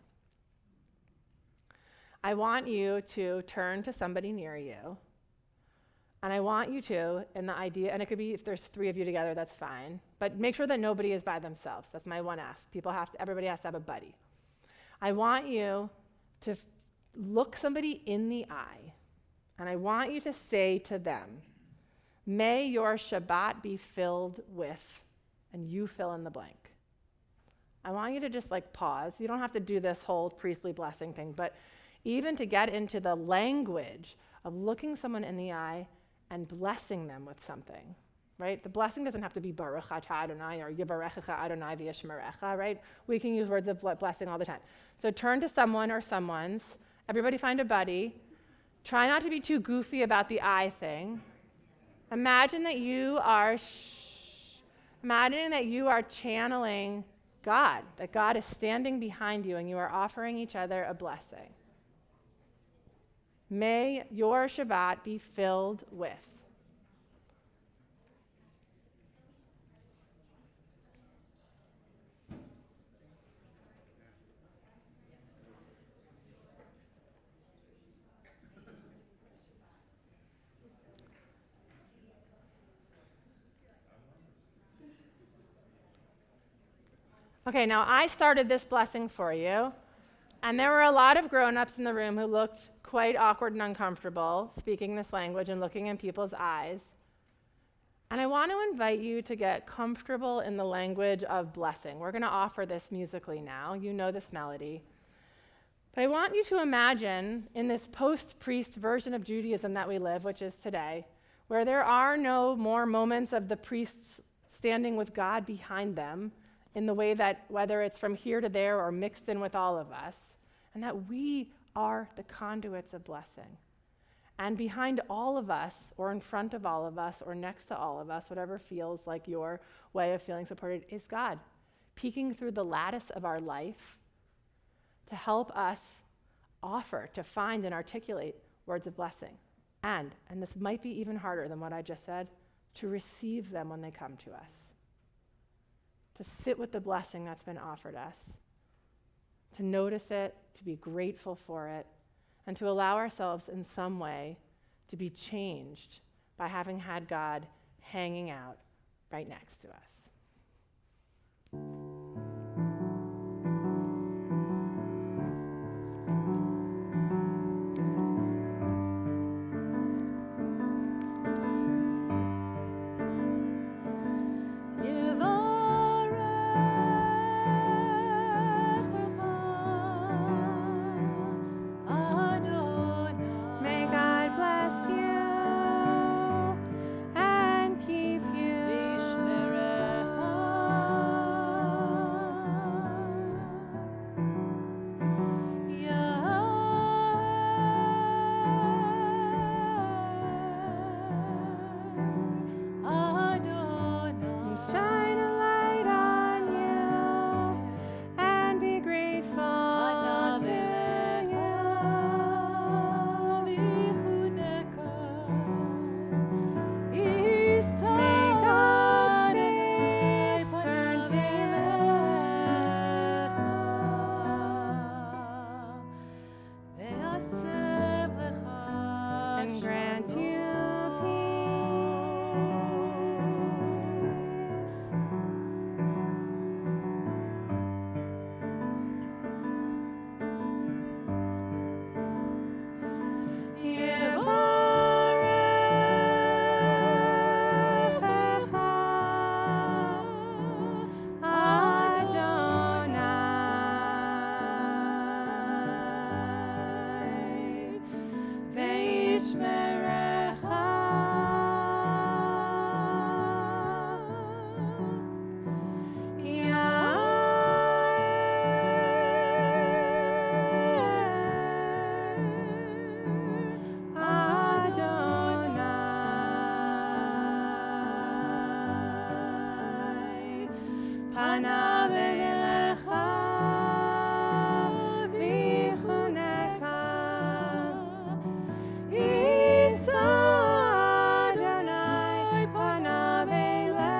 I want you to turn to somebody near you, and I want you to, in the idea, and it could be if there's 3 of you together, that's fine, but make sure that nobody is by themselves. That's my one ask. Everybody has to have a buddy. I want you to look somebody in the eye, and I want you to say to them, may your Shabbat be filled with, and you fill in the blank. I want you to just pause. You don't have to do this whole priestly blessing thing, but even to get into the language of looking someone in the eye and blessing them with something, right? The blessing doesn't have to be Baruch Atah Adonai or Yivarechecha Adonai v'yishmerecha, right? We can use words of blessing all the time. So turn to someone or someones. Everybody find a buddy. Try not to be too goofy about the I thing. Imagine that you are channeling God, that God is standing behind you and you are offering each other a blessing. May your Shabbat be filled with. Okay, now I started this blessing for you, and there were a lot of grown-ups in the room who looked quite awkward and uncomfortable speaking this language and looking in people's eyes. And I want to invite you to get comfortable in the language of blessing. We're going to offer this musically now. You know this melody. But I want you to imagine in this post-priest version of Judaism that we live, which is today, where there are no more moments of the priests standing with God behind them, in the way that whether it's from here to there or mixed in with all of us, and that we are the conduits of blessing. And behind all of us, or in front of all of us, or next to all of us, whatever feels like your way of feeling supported, is God, peeking through the lattice of our life to help us offer, to find and articulate words of blessing. And this might be even harder than what I just said, to receive them when they come to us. To sit with the blessing that's been offered us, to notice it, to be grateful for it, and to allow ourselves in some way to be changed by having had God hanging out right next to us. May God bless you and keep you. And shine a light on you and be grateful to you. May God's face turn to you and grant you peace. Yivarechecha Adonai Adonai Panav elecha v'chuneka Yisa Adonai panav elecha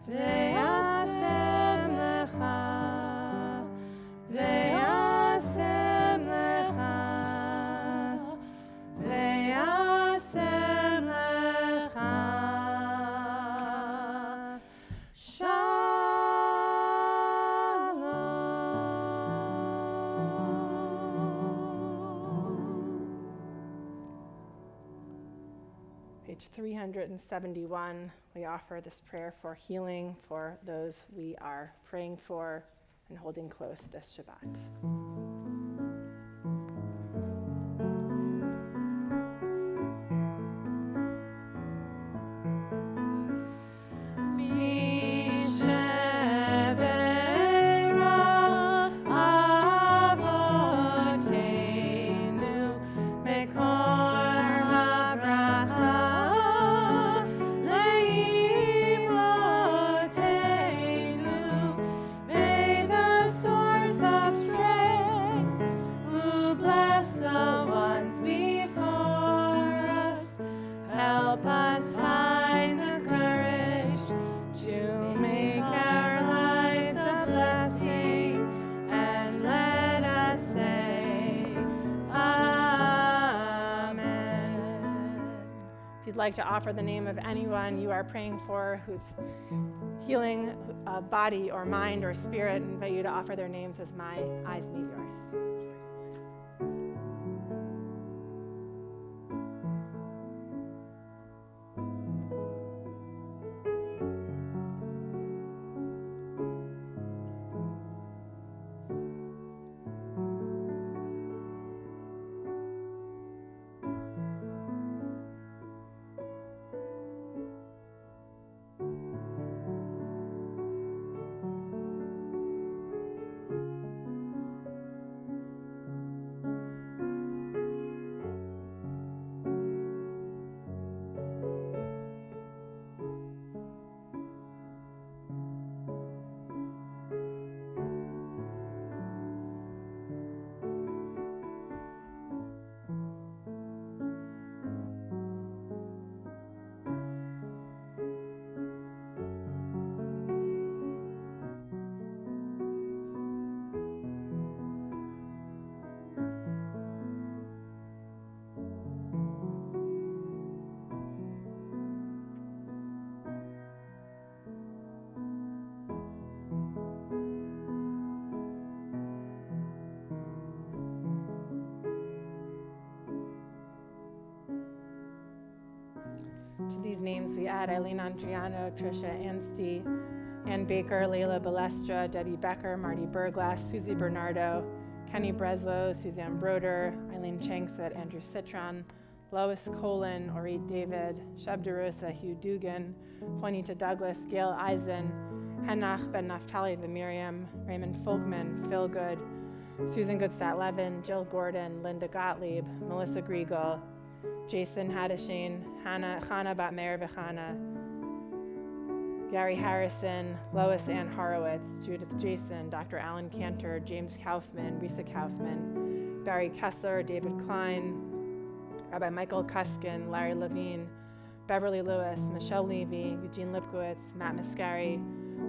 v'yasem lecha v'yasem lecha v'yasem lecha Page 371, we offer this prayer for healing for those we are praying for and holding close this Shabbat. like to offer the name of anyone you are praying for who's healing body or mind or spirit, and invite you to offer their names as my eyes meet yours. To these names we add Eileen Andriano, Tricia Anstey, Ann Baker, Layla Balestra, Debbie Becker, Marty Berglass, Susie Bernardo, Kenny Breslow, Suzanne Broder, Eileen Changsett, Andrew Citron, Lois Colin, Ori David, Sheb DeRosa, Hugh Dugan, Juanita Douglas, Gail Eisen, Henach Ben Naftali Miriam, Raymond Folkman, Phil Good, Susan Goodstadt-Levin, Jill Gordon, Linda Gottlieb, Melissa Griegel, Jason Hadashane, Chana Bat Meir V'Chana, Gary Harrison, Lois Ann Horowitz, Judith Jason, Dr. Alan Cantor, James Kaufman, Risa Kaufman, Barry Kessler, David Klein, Rabbi Michael Kuskin, Larry Levine, Beverly Lewis, Michelle Levy, Eugene Lipkowitz, Matt Mascari,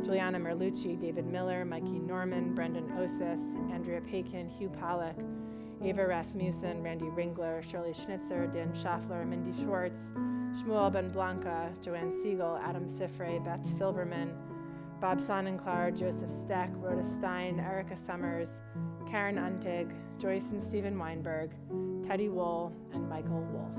Juliana Merlucci, David Miller, Mikey Norman, Brendan Osis, Andrea Pakin, Hugh Pollack, Ava Rasmussen, Randy Ringler, Shirley Schnitzer, Dan Schaffler, Mindy Schwartz, Shmuel Ben Blanca, Joanne Siegel, Adam Sifre, Beth Silverman, Bob Sonnenklar, Joseph Steck, Rhoda Stein, Erica Summers, Karen Untig, Joyce and Stephen Weinberg, Teddy Wool, and Michael Wolf.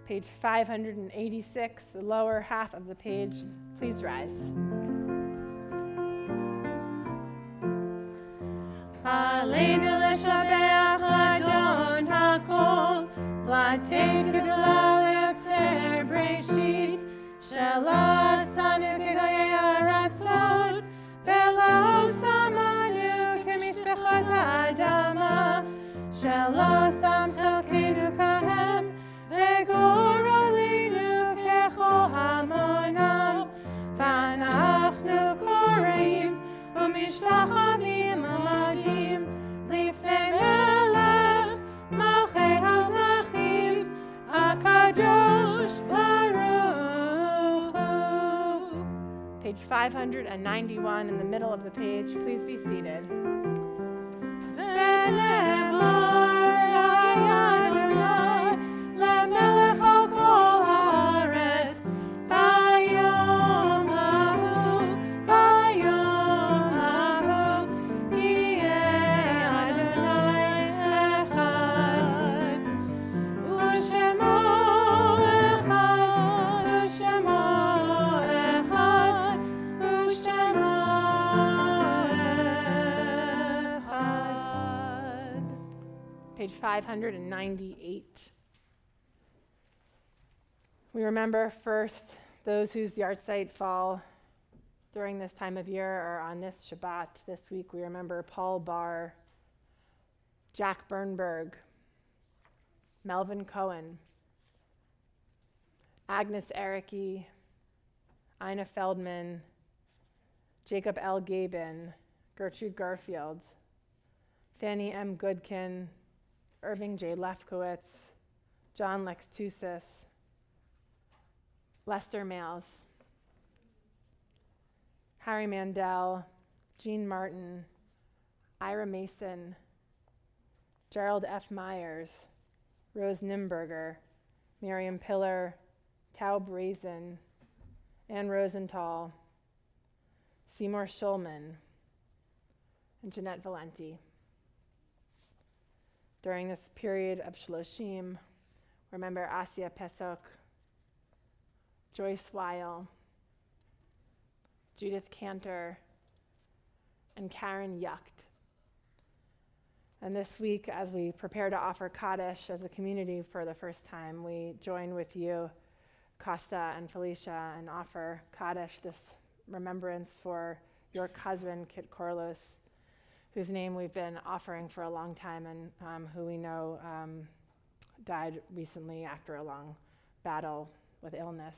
Page 586, the lower half of the page. Please rise. Aleinu l'shabeach Adon hakol, v'lateit gedola le'yotzer breshit, shelo asanu kegoyei haratzot, velo samanu kemishpechat ha'adama, shelo sam chelkeinu kahem, v'gor aleinu kecho hamonam, v'anachnu koreim, u'mishtachavim u'madim, lifnei melech, malchei hamlachim, HaKadosh Baruch Hu. Page 591 in the middle of the page. Please be seated. 598. We remember first those whose yahrzeit fall during this time of year or on this Shabbat. This week we remember Paul Barr, Jack Bernberg, Melvin Cohen, Agnes Ericke, Ina Feldman, Jacob L. Gabin, Gertrude Garfield, Fanny M. Goodkin, Irving J. Lefkowitz, John Lex Tussis, Lester Males, Harry Mandel, Jean Martin, Ira Mason, Gerald F. Myers, Rose Nimberger, Miriam Pillar, Tao Brazen, Ann Rosenthal, Seymour Schulman, and Jeanette Valenti. During this period of Shloshim, remember Asya Pesach, Joyce Weil, Judith Cantor, and Karen Yucht. And this week, as we prepare to offer Kaddish as a community for the first time, we join with you, Costa and Felicia, and offer Kaddish, this remembrance for your cousin, Kit Corlos, whose name we've been offering for a long time and who we know died recently after a long battle with illness.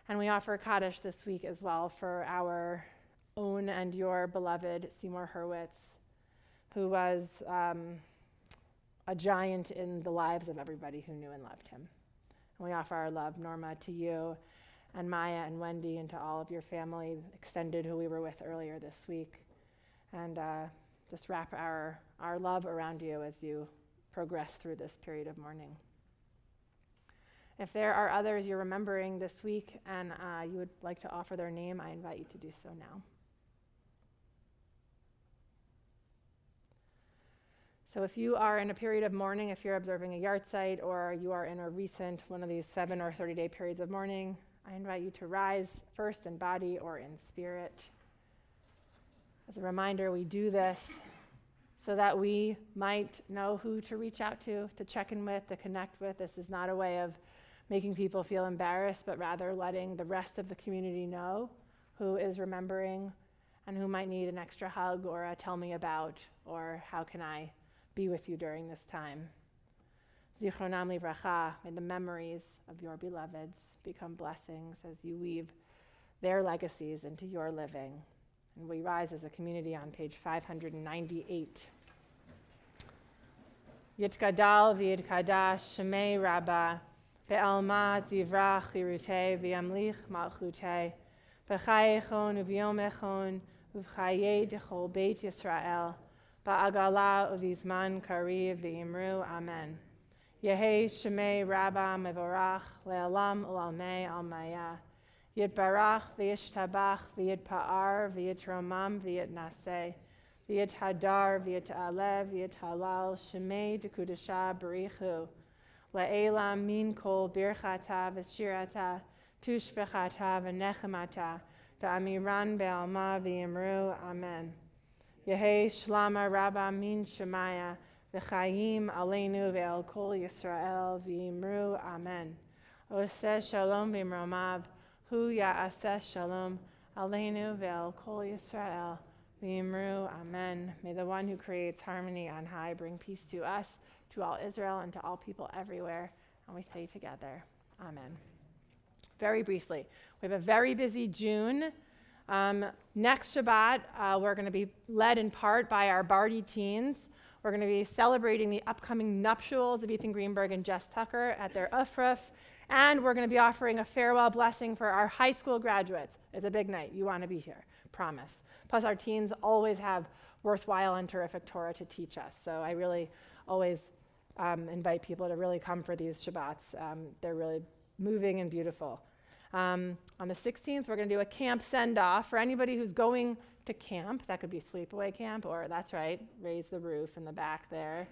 And we offer Kaddish this week as well for our own and your beloved Seymour Hurwitz, who was a giant in the lives of everybody who knew and loved him. And we offer our love, Norma, to you and Maya and Wendy and to all of your family extended who we were with earlier this week. And just wrap our love around you as you progress through this period of mourning. If there are others you're remembering this week and you would like to offer their name, I invite you to do so now. So if you are in a period of mourning, if you're observing a yahrzeit or you are in a recent one of these 7 or 30-day periods of mourning, I invite you to rise first in body or in spirit. As a reminder, we do this so that we might know who to reach out to check in with, to connect with. This is not a way of making people feel embarrassed, but rather letting the rest of the community know who is remembering and who might need an extra hug or a tell me about, or how can I be with you during this time. Zichronam livracha, may the memories of your beloveds become blessings as you weave their legacies into your living. And we rise as a community on page 598. Yitkadal v'yitkadash shemei Rabbah, be'alma zivrach chirutei v'yamlich malchutei, b'chayechon u'v'yomechon u'v'chayei d'chol beit Yisrael, ba'agala u'v'zman kariv v'imru amen. Yehei shemei Rabbah mevorach le'alam u'almei almaya. Yitbarach v'yishtabach v'yitpa'ar v'yitromam v'yitnaseh v'yithadar v'yit'alev v'yithalal shemei d'kudasha b'richu le'elam min kol birchata v'shirata tushbechata v'nechemata v'amiran be'alma v'yimru amen. Yehei shlama Rabbah min shemaya v'chayim aleinu ve'al kol Yisrael v'yimru amen. Oseh shalom v'imromav Hu ya'aseh shalom aleinu ve'al kol Yisrael v'yimru amen. May the one who creates harmony on high bring peace to us, to all Israel, and to all people everywhere. And we say together, amen. Very briefly, we have a very busy June. Next Shabbat, we're going to be led in part by our Bardi teens. We're going to be celebrating the upcoming nuptials of Ethan Greenberg and Jess Tucker at their Ufruf. And we're going to be offering a farewell blessing for our high school graduates. It's a big night. You want to be here, promise. Plus, our teens always have worthwhile and terrific Torah to teach us. So I really always invite people to really come for these Shabbats. They're really moving and beautiful. On the 16th, we're going to do a camp send-off for anybody who's going to camp. That could be sleepaway camp, or that's right, raise the roof in the back there.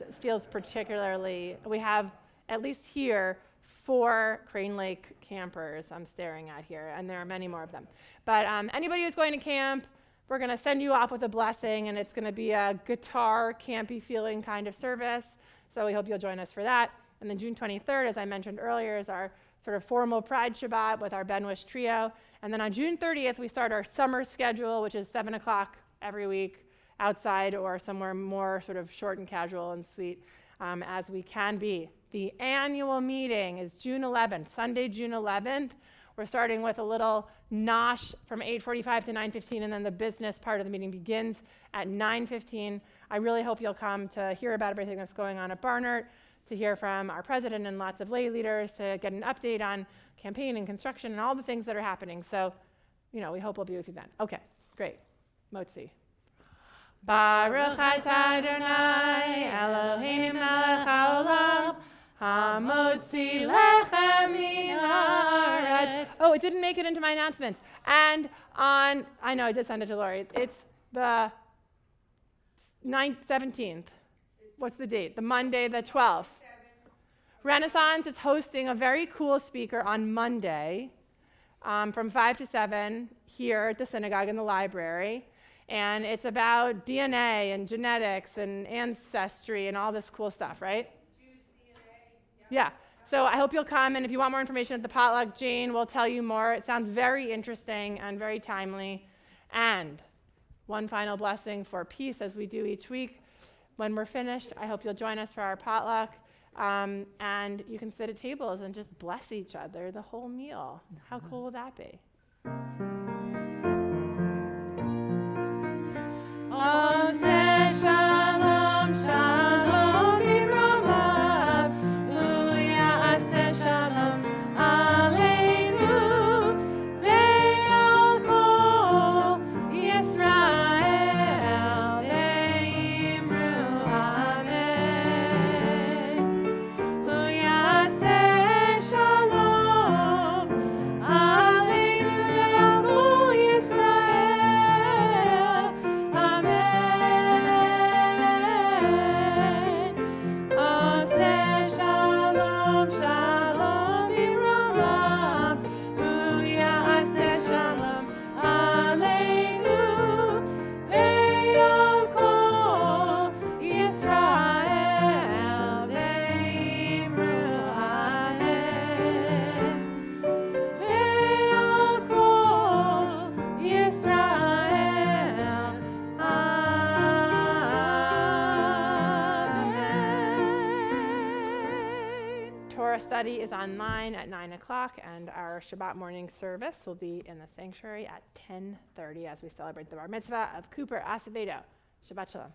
It feels particularly, we have, at least here, 4 Crane Lake campers I'm staring at here, and there are many more of them. But anybody who's going to camp, we're going to send you off with a blessing, and it's going to be a guitar, campy feeling kind of service. So we hope you'll join us for that. And then June 23rd, as I mentioned earlier, is our sort of formal Pride Shabbat with our Ben Wish Trio. And then on June 30th, we start our summer schedule, which is 7 o'clock every week outside or somewhere more sort of short and casual and sweet as we can be. The annual meeting is June 11th, Sunday, June 11th. We're starting with a little nosh from 8:45 to 9:15, and then the business part of the meeting begins at 9:15. I really hope you'll come to hear about everything that's going on at Barnard, to hear from our president and lots of lay leaders, to get an update on campaign and construction and all the things that are happening. So, we hope we'll be with you then. Okay, great. Motzi. Baruch atah Adonai Eloheinu melech haolam hamotzi lechem min haaretz. Oh, it didn't make it into my announcements. And I know I did send it to Lori. It's the 17th. What's the date? The Monday, the 12th. Renaissance is hosting a very cool speaker on Monday from 5 to 7 here at the synagogue in the library. And it's about DNA and genetics and ancestry and all this cool stuff, right? Jews DNA. Yeah. So I hope you'll come, and if you want more information at the potluck, Jane will tell you more. It sounds very interesting and very timely. And one final blessing for peace, as we do each week. When we're finished, I hope you'll join us for our potluck. And you can sit at tables and just bless each other the whole meal. How cool will that be? Oseh shalom, shalom b'romav, hu ya'aseh shalom aleinu, ve'al kol Yisrael, ve'imru amen. Hu ya'aseh shalom aleinu, ve'al kol Yisrael, amen. Oseh shalom, shalom b'romav, hu ya'aseh shalom aleinu, ve'al kol Yisrael, ve'imru amen. Ve'al kol Yisrael, amen. Torah study is online at 9 o'clock, and our Shabbat morning service will be in the sanctuary at 10:30 as we celebrate the bar mitzvah of Cooper Acevedo. Shabbat shalom.